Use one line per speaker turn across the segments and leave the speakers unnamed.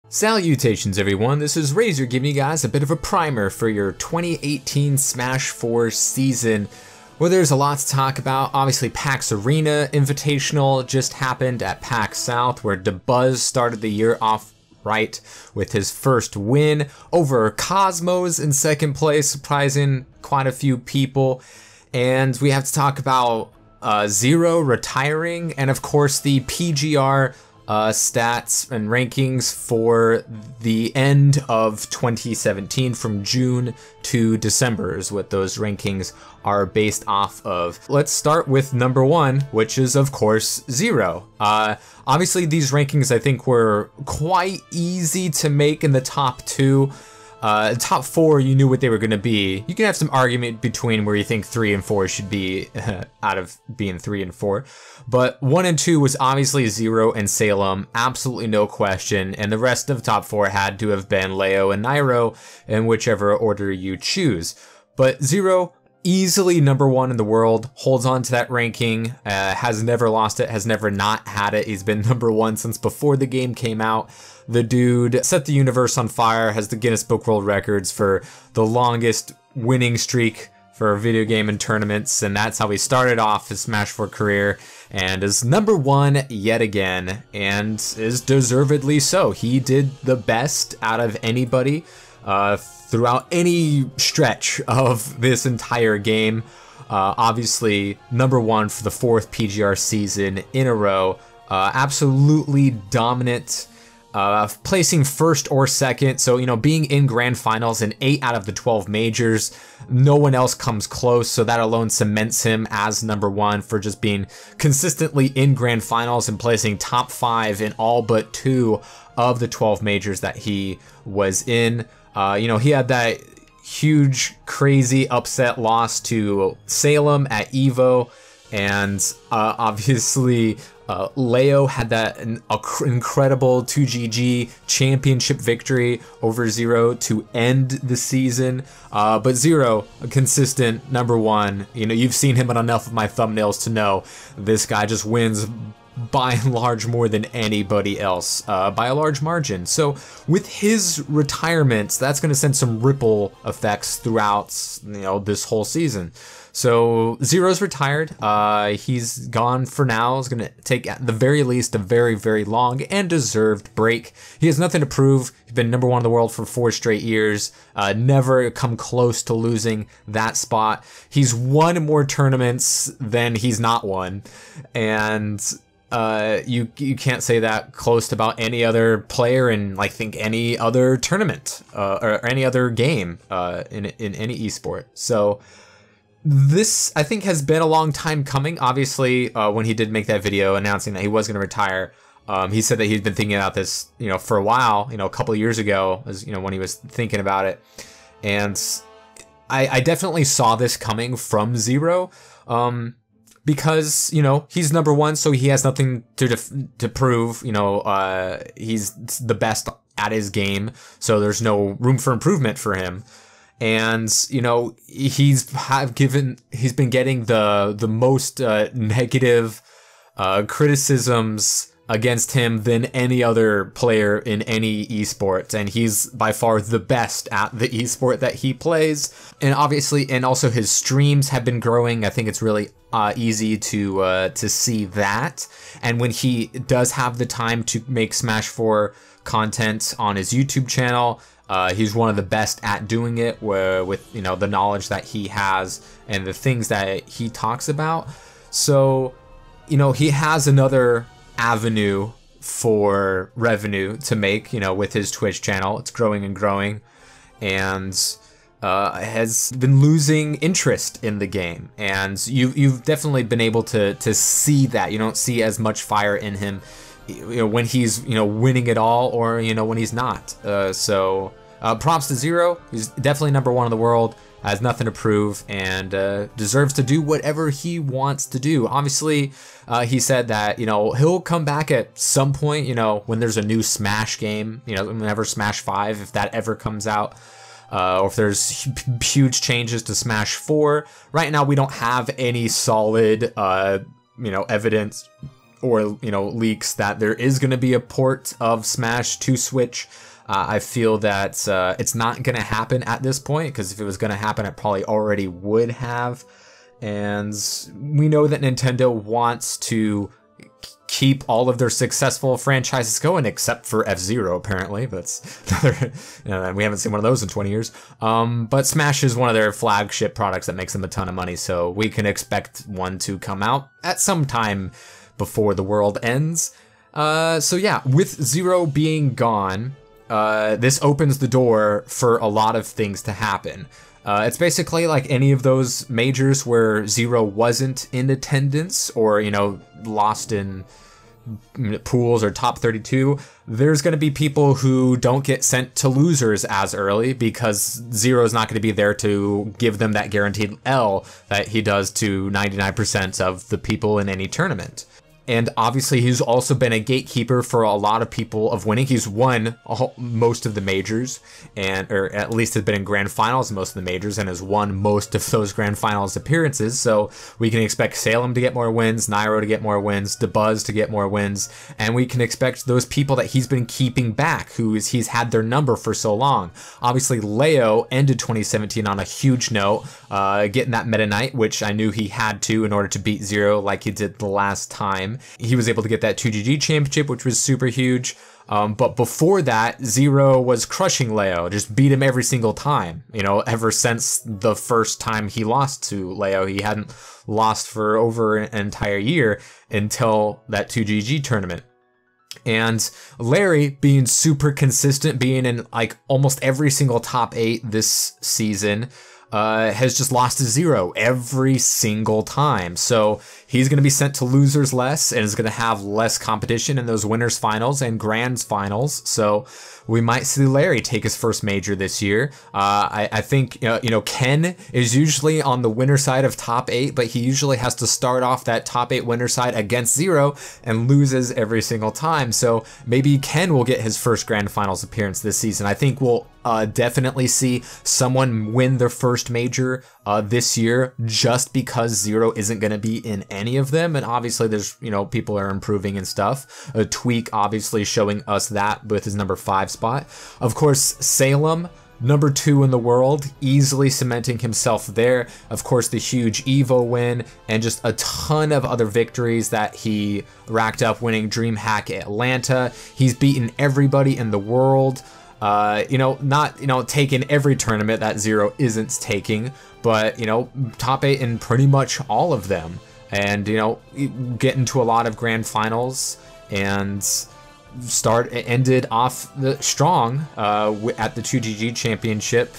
Salutations everyone, this is Razor giving you guys a bit of a primer for your 2018 Smash 4 season, where there's a lot to talk about. Obviously PAX Arena Invitational just happened at PAX South, where Dabuz started the year off right with his first win over Cosmos in second place, surprising quite a few people. And we have to talk about Zero retiring, and of course the PGR stats and rankings for the end of 2017 from June to December is what those rankings are based off of. Let's start with number one, which is of course Zero. Obviously these rankings I think were quite easy to make in the top two. Top four, you knew what they were going to be. You can have some argument between where you think 3 and 4 should be out of being 3 and 4. But 1 and 2 was obviously Zero and Salem, absolutely no question. And the rest of the top 4 had to have been Leo and Nairo in whichever order you choose. But Zero, easily number 1 in the world, holds on to that ranking, has never lost it, has never not had it. He's been number 1 since before the game came out. The dude set the universe on fire, has the Guinness Book World Records for the longest winning streak for a video game in tournaments, and that's how he started off his Smash 4 career, and is number 1 yet again, and is deservedly so. He did the best out of anybody throughout any stretch of this entire game. Obviously, number 1 for the 4th PGR season in a row. Absolutely dominant. Placing first or second, so being in grand finals in 8 out of the 12 majors, no one else comes close, so that alone cements him as number 1 for just being consistently in grand finals and placing top 5 in all but 2 of the 12 majors that he was in. He had that huge crazy upset loss to Salem at Evo, and obviously Leo had that incredible 2GG championship victory over Zero to end the season. But Zero, a consistent number 1. You've seen him on enough of my thumbnails to know this guy just wins by and large more than anybody else, by a large margin. So with his retirement, that's going to send some ripple effects throughout this whole season. So Zero's retired. He's gone for now. He's going to take at the very least a very, very long and deserved break. He has nothing to prove. He's been number 1 in the world for 4 straight years. Never come close to losing that spot. He's won more tournaments than he's not won. And you can't say that close to about any other player in I think any other tournament or any other game in any esport. So this, I think, has been a long time coming. Obviously, when he did make that video announcing that he was going to retire, he said that he'd been thinking about this, for a while, a couple of years ago, as when he was thinking about it. And I definitely saw this coming from Zero, because he's number 1, so he has nothing to prove. He's the best at his game, so there's no room for improvement for him. And he's been getting the most negative criticisms against him than any other player in any esport, and he's by far the best at the esport that he plays. And obviously, and also his streams have been growing. I think it's really easy to see that. And when he does have the time to make Smash 4 content on his YouTube channel, he's one of the best at doing it, with the knowledge that he has and the things that he talks about. So he has another avenue for revenue to make with his Twitch channel. It's growing and growing, and has been losing interest in the game, and you've definitely been able to see that. You don't see as much fire in him when he's winning it all, or when he's not. So props to Zero. He's definitely number 1 in the world, has nothing to prove, and deserves to do whatever he wants to do. Obviously, he said that he'll come back at some point, when there's a new Smash game, whenever Smash 5, if that ever comes out, or if there's huge changes to Smash 4. Right now we don't have any solid evidence or leaks that there is going to be a port of Smash to Switch. I feel that it's not going to happen at this point, because if it was going to happen, it probably already would have. And we know that Nintendo wants to keep all of their successful franchises going, except for F-Zero, apparently. But we haven't seen one of those in 20 years. But Smash is one of their flagship products that makes them a ton of money, so we can expect one to come out at some time before the world ends. So yeah, with Zero being gone, this opens the door for a lot of things to happen. It's basically like any of those majors where Zero wasn't in attendance or, lost in pools or top 32. There's going to be people who don't get sent to losers as early because Zero is not going to be there to give them that guaranteed L that he does to 99% of the people in any tournament. And obviously, he's also been a gatekeeper for a lot of people of winning. He's won most of the majors, or at least has been in grand finals in most of the majors, and has won most of those grand finals appearances. So we can expect Salem to get more wins, Nairo to get more wins, Dabuz to get more wins, and we can expect those people that he's been keeping back, he's had their number for so long. Obviously, Leo ended 2017 on a huge note, getting that Meta Knight, which I knew he had to in order to beat Zero like he did the last time. He was able to get that 2GG championship, which was super huge. But before that, Zero was crushing Leo, just beat him every single time. Ever since the first time he lost to Leo, he hadn't lost for over an entire year until that 2GG tournament. And Larry being super consistent, being in like almost every single top 8 this season, has just lost to Zero every single time. So he's going to be sent to losers less and is going to have less competition in those winners finals and grands finals. So we might see Larry take his first major this year. I think, Ken is usually on the winner side of top 8, but he usually has to start off that top 8 winner side against Zero and loses every single time. So maybe Ken will get his first grand finals appearance this season. I think we'll definitely see someone win their first major this year, just because Zero isn't going to be in any of them. And obviously there's, people are improving and stuff. Tweak obviously showing us that with his number 5 spot. Of course, Salem, number 2 in the world, easily cementing himself there. Of course, the huge Evo win and just a ton of other victories that he racked up, winning DreamHack Atlanta. He's beaten everybody in the world. Not taking every tournament that Zero isn't taking, but, top 8 in pretty much all of them. And, get into a lot of grand finals and ended off strong at the 2GG championship,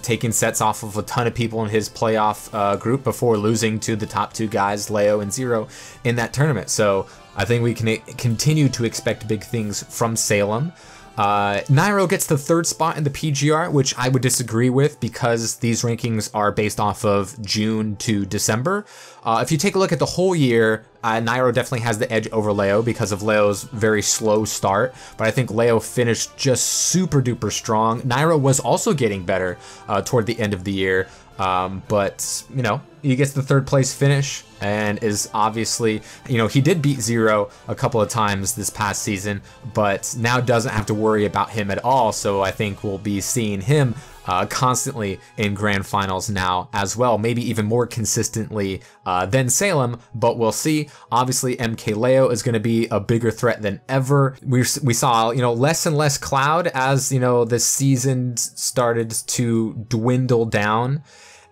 taking sets off of a ton of people in his playoff group before losing to the top 2 guys, Leo and Zero, in that tournament. So I think we can continue to expect big things from Salem. Nairo gets the 3rd spot in the PGR, which I would disagree with because these rankings are based off of June to December. If you take a look at the whole year, Nairo definitely has the edge over Leo because of Leo's very slow start, but I think Leo finished just super duper strong. Nairo was also getting better toward the end of the year, but he gets the 3rd place finish and is obviously, he did beat Zero a couple of times this past season, but now doesn't have to worry about him at all. So I think we'll be seeing him constantly in grand finals now as well, maybe even more consistently than Salem, but we'll see. Obviously, MKLeo is going to be a bigger threat than ever. We saw, less and less Cloud as, the season started to dwindle down.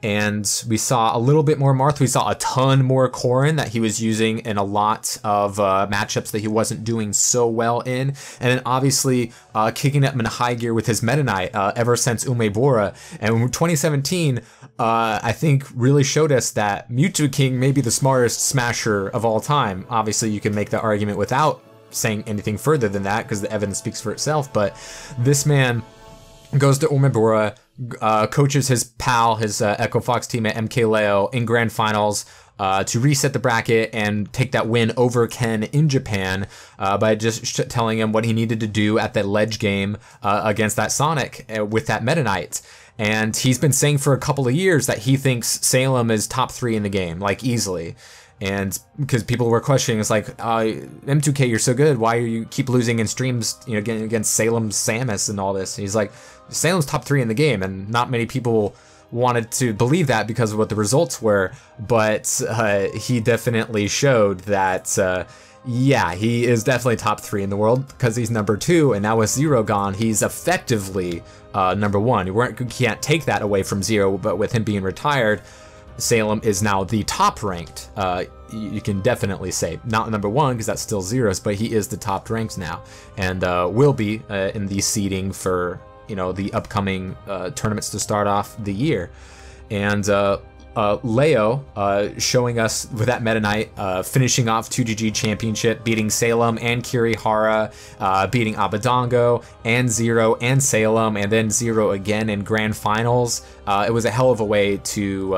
And we saw a little bit more Marth. We saw a ton more Corrin that he was using in a lot of matchups that he wasn't doing so well in. And then obviously kicking up in high gear with his Meta Knight ever since Umebora. And 2017, I think really showed us that Mewtwo King may be the smartest Smasher of all time. Obviously, you can make the argument without saying anything further than that because the evidence speaks for itself. But this man goes to Umebora, coaches his pal, his Echo Fox team at MKLeo in grand finals to reset the bracket and take that win over Ken in Japan by just telling him what he needed to do at that ledge game against that Sonic with that Meta Knight. And he's been saying for a couple of years that he thinks Salem is top 3 in the game, like easily. And because people were questioning, it's like, M2K, you're so good. Why are you keep losing in streams, you know, against Salem, Samus, and all this? And he's like, Salem's top 3 in the game, and not many people wanted to believe that because of what the results were. But he definitely showed that, yeah, he is definitely top 3 in the world because he's number 2, and now with Zero gone, he's effectively number 1. You can't take that away from Zero, but with him being retired, Salem is now the top ranked. You can definitely say not number 1 because that's still Zero's, but he is the top ranked now, and will be in the seeding for, you know, the upcoming tournaments to start off the year. And Leo showing us with that Meta Knight, finishing off 2GG Championship, beating Salem and Kirihara, beating Abadango and Zero and Salem, and then Zero again in Grand Finals. It was a hell of a way to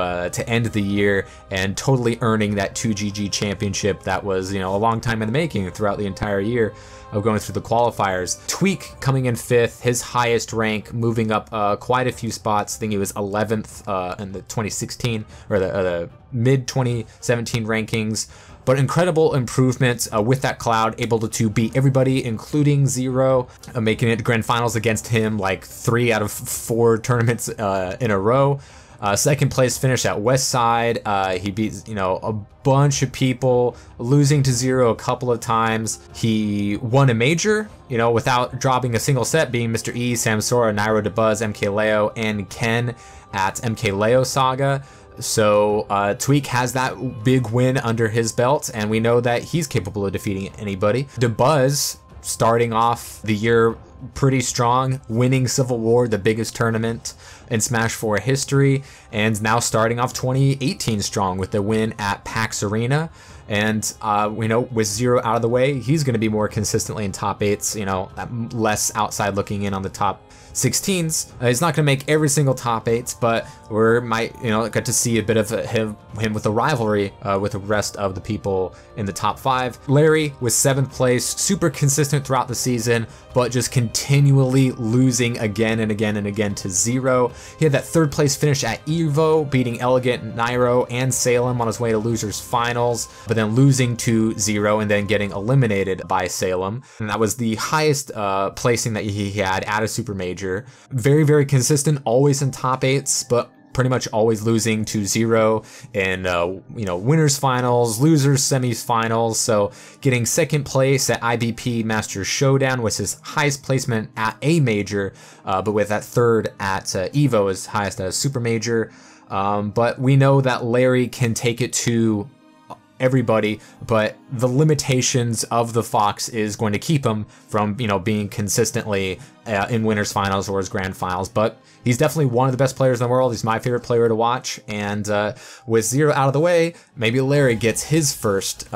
end the year, and totally earning that 2GG Championship that was, you know, a long time in the making throughout the entire year of going through the qualifiers. Tweak coming in 5th, his highest rank, moving up quite a few spots. I think he was 11th in the 2016 or the mid 2017 rankings. But incredible improvements with that Cloud, able to beat everybody, including Zero, making it to Grand Finals against him like 3 out of 4 tournaments in a row. Second place finish at Westside. He beat, you know, a bunch of people, losing to Zero a couple of times. He won a major, you know, without dropping a single set, being Mr. E, Samsora, Nairo, Dabuz, MKLeo, and Ken at MKLeo Saga. So Tweak has that big win under his belt, and we know that he's capable of defeating anybody. Dabuz starting off the year pretty strong, winning Civil War, the biggest tournament in Smash 4 history, and now starting off 2018 strong with the win at PAX Arena. And we know with Zero out of the way, he's going to be more consistently in top 8s, you know, less outside looking in on the top 16s. He's not going to make every single top 8s, but we might, you know, get to see a bit of him with a rivalry with the rest of the people in the top 5. Larry was 7th place, super consistent throughout the season, but just continually losing again and again and again to Zero. He had that 3rd place finish at EVO, beating Elegant, Nairo, and Salem on his way to losers finals, but then losing to Zero and then getting eliminated by Salem. And that was the highest placing that he had at a super major. Very, very consistent, always in top 8s, but pretty much always losing to Zero in you know, winners finals, losers semis finals. So getting 2nd place at IBP Masters Showdown was his highest placement at a major, but with that 3rd at EVO, his highest at a super major. But we know that Larry can take it to everybody, but the limitations of the Fox is going to keep him from, you know, being consistently in winners finals or his grand finals. But he's definitely one of the best players in the world. He's my favorite player to watch, and with Zero out of the way, maybe Larry gets his first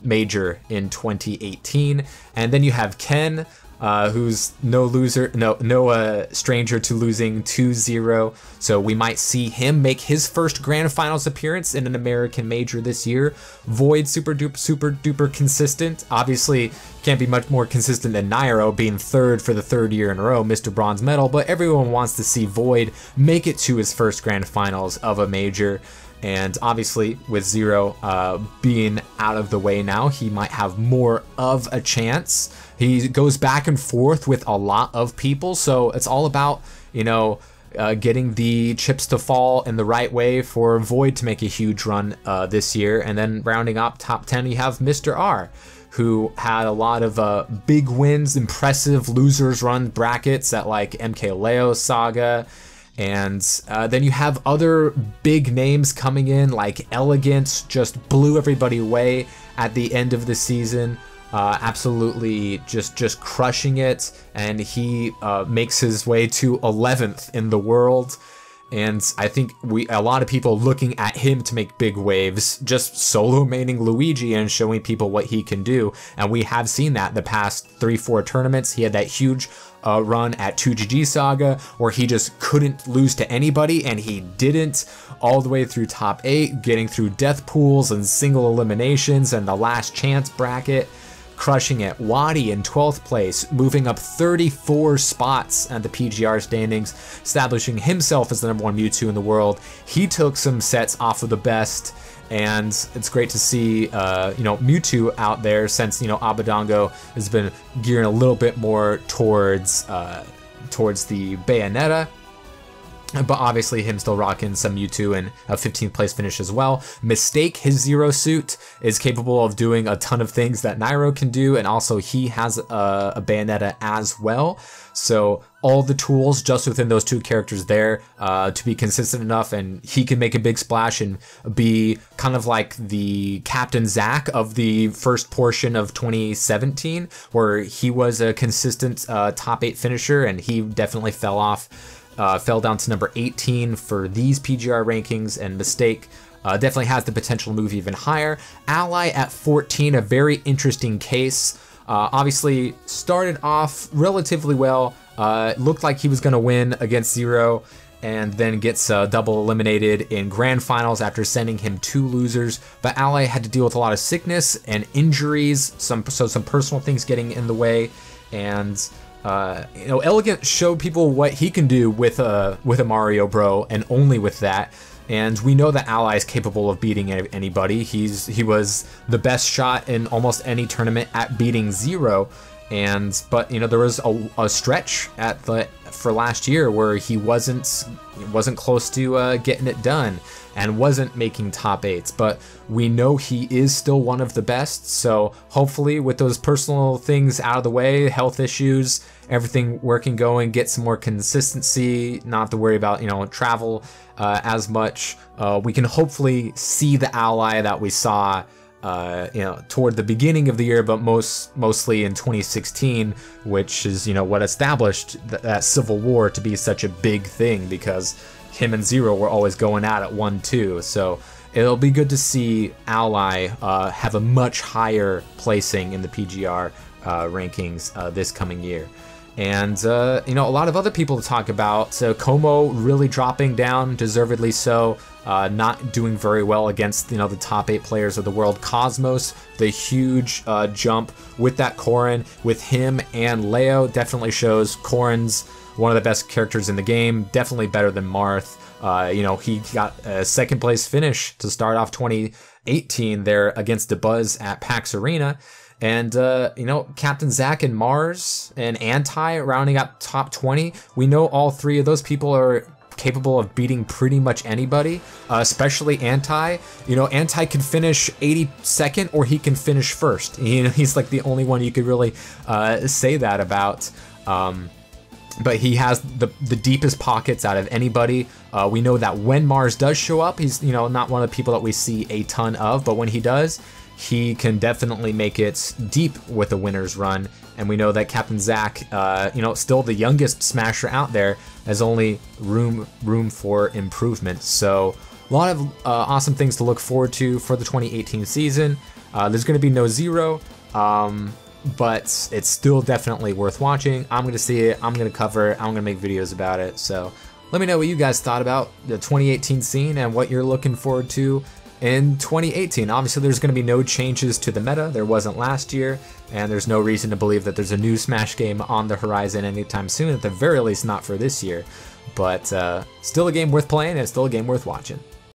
major in 2018. And then you have Ken, who's no stranger to losing 2-0. So we might see him make his first grand finals appearance in an American major this year. Void, super duper consistent. Obviously can't be much more consistent than Nairo, being 3rd for the 3rd year in a row, Mr. Bronze Medal, but everyone wants to see Void make it to his first grand finals of a major. And obviously with Zero being out of the way now, he might have more of a chance. He goes back and forth with a lot of people, so it's all about, you know, getting the chips to fall in the right way for Void to make a huge run this year. And then rounding up top 10, you have Mr. R, who had a lot of big wins, impressive losers run brackets at like MKLeo Saga. And then you have other big names coming in, like Elegant just blew everybody away at the end of the season. Absolutely just crushing it, and he makes his way to 11th in the world. And I think a lot of people looking at him to make big waves, just solo maining Luigi and showing people what he can do. And we have seen that the past 3-4 tournaments. He had that huge run at 2GG Saga where he just couldn't lose to anybody, and he didn't, all the way through top 8, getting through death pools and single eliminations and the last chance bracket. crushing it. Wadi in 12th place, moving up 34 spots at the PGR standings, establishing himself as the #1 Mewtwo in the world. He took some sets off of the best, and it's great to see, you know, Mewtwo out there, since, you know, Abadango has been gearing a little bit more towards the Bayonetta. But obviously him still rocking some Mewtwo and a 15th place finish as well. Mistake, his Zero Suit, is capable of doing a ton of things that Nairo can do, and also he has a Bayonetta as well. So all the tools just within those two characters there to be consistent enough, and he can make a big splash and be kind of like the Captain Zack of the first portion of 2017, where he was a consistent top 8 finisher, and he definitely fell off. Fell down to number 18 for these PGR rankings, and Mistake definitely has the potential to move even higher. Ally at 14, a very interesting case. Obviously started off relatively well, looked like he was going to win against Zero, and then gets double eliminated in grand finals after sending him 2 losers. But Ally had to deal with a lot of sickness and injuries, some personal things getting in the way, and you know, Elegant showed people what he can do with a Mario Bro, and only with that. And we know that Ally is capable of beating anybody. He was the best shot in almost any tournament at beating Zero. But you know, there was a stretch for last year where he wasn't close to getting it done and wasn't making top 8s, but we know he is still one of the best. So hopefully with those personal things out of the way, health issues, everything going, get some more consistency, not have to worry about, you know, travel as much, we can hopefully see the Ally that we saw you know, toward the beginning of the year, but mostly in 2016, which is, you know, what established that Civil War to be such a big thing, because him and Zero were always going at it 1-2. So it'll be good to see Ally have a much higher placing in the PGR rankings this coming year. And, you know, a lot of other people to talk about. Como really dropping down, deservedly so. Not doing very well against, you know, the top 8 players of the world. Cosmos, the huge jump with that Corrin, with him and Leo, definitely shows Corrin's one of the best characters in the game. Definitely better than Marth. You know, he got a 2nd place finish to start off 2018 there against Dabuz at PAX Arena. And, you know, Captain Zack and Mars and Anti rounding up top 20. We know all 3 of those people are capable of beating pretty much anybody, especially Anti. You know, Anti can finish 82nd or he can finish 1st. You know, he's like the only one you could really say that about. But he has the deepest pockets out of anybody. We know that when Mars does show up, he's, you know, not one of the people that we see a ton of, but when he does, he can definitely make it deep with a winner's run. And we know that Captain Zack, you know, still the youngest Smasher out there, has only room for improvement. So a lot of awesome things to look forward to for the 2018 season. There's going to be no Zero, but it's still definitely worth watching. I'm going to see it, I'm going to cover it, I'm going to make videos about it. So let me know what you guys thought about the 2018 scene and what you're looking forward to in 2018. Obviously, there's going to be no changes to the meta. There wasn't last year, and there's no reason to believe that there's a new Smash game on the horizon anytime soon, at the very least not for this year. But still a game worth playing, and still a game worth watching.